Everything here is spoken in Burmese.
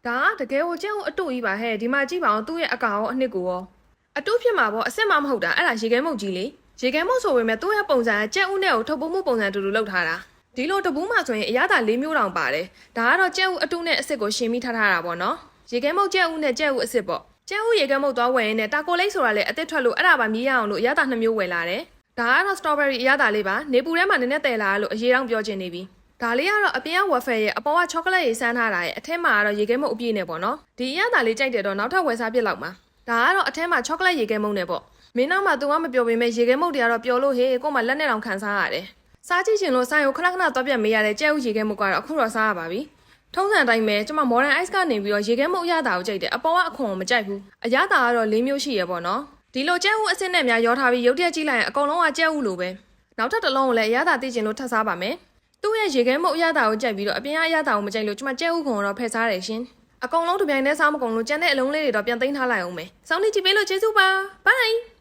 ဒါတကယ်ကိုကျဲဦးအတူကြီးပါဟဲ့ဒီမှာကြည့်ပါအောင်သူ့ရဲ့အကောင်အနှစ်ကိုရောအတူဖြစ်မှာပေါ့အစ်စ်မမဟုတ်တာအဲ့ဒါရေခဲမုတ်ကြီးလေရေခဲမုတ်ဆိုပေမဲ့သူ့ရဲ့ပုံစံကကျဲဦးနဲ့ကိုထုတ်ပိုးမှုပုံစံတူတူလောက်ထားတာဒီလိုတပူးမှဆိုရင်အရသာ၄မျိုးတောင်ပါတယ်ဒါကတော့ကျဲဦးအတူနဲ့အစ်စ်ကိုရှင်ပြီးထားတာပေါ့နော်ရေခဲမုတ်ကျဲဦးနဲ့ကျဲဦးအစ်စ်ပေါ့ကျဲဦးရေခဲမုတ်သွားဝယ်ရင်းနဲ့တာကိုလိတ်ဆိုတာလေအစ်စ်ထွက်လို့အဲ့ဒါပါမြည်ရအောင်လို့အရသာ2မျိုးဝယ်လာတယ်ဒါကတော့ strawberry အရသာလေးပါနေပူထဲမှာနည်းနည်းတည်လာလို့အရေးတောင်ပြောချင်နေပြီဒါလေးကတော့အပြင်က waffle ရဲ့အပေါ်က chocolate ရေးစမ်းထားတာရဲ့အထက်မှာကတော့ရေခဲမုတ်အပြည့်နဲ့ပေါ့နော်ဒီအရသာလေးကြိုက်တယ်တော့နောက်ထပ်ဝယ်စားပြစ်လောက်မှာဒါကတော့အထက်မှာ chocolate ရေခဲမုတ်နဲ့ပေါ့မင်းနောက်မှာ तू ကမပြောပေမဲ့ရေခဲမုတ်တွေကတော့ပျော်လို့ဟေးကို့မှာလက်နဲ့တောင်ခံစားရတယ်စားကြည့်ရှင်လို့ဆိုင်ကိုခဏခဏသွားပြတ်မေးရတဲ့ကျဲဥရေခဲမုတ်ကတော့အခုတော့စားရပါပြီထုံးစံတိုင်းပဲကျွန်မ modern ice ကနေပြီးတော့ရေခဲမုတ်အရသာကိုကြိုက်တယ်အပေါ်ကအခွန်ကိုမကြိုက်ဘူးအရသာကတော့၄မျိုးရှိရပေါ့နော်ဒီလိုကျဲဥအစ်စ်နဲ့များရောထားပြီးရုပ်တရက်ကြည့်လိုက်ရင်အကုန်လုံးကကျဲဥလိုပဲနောက်ထပ်တစ်လုံးကိုလည်းအရသာသိချင်လို့ထပ်စားပါမယ်သူ့ရဲ့ရေခဲမုတ်အရသာကိုကြိုက်ပြီးတော့အပြင်ကအရသာကိုမကြိုက်လို့ကျွန်မကျဲဥခွန်တော့ဖယ်စားတယ်ရှင်အကုန်လုံးတစ်ပြိုင်တည်းစားမကုန်လို့ကျန်တဲ့အလုံးလေးတွေတော့ပြန်သိမ်းထားလိုက်အောင်မယ်စောင်းနေကြည့်ပေးလို့ကျေးဇူးပါ bye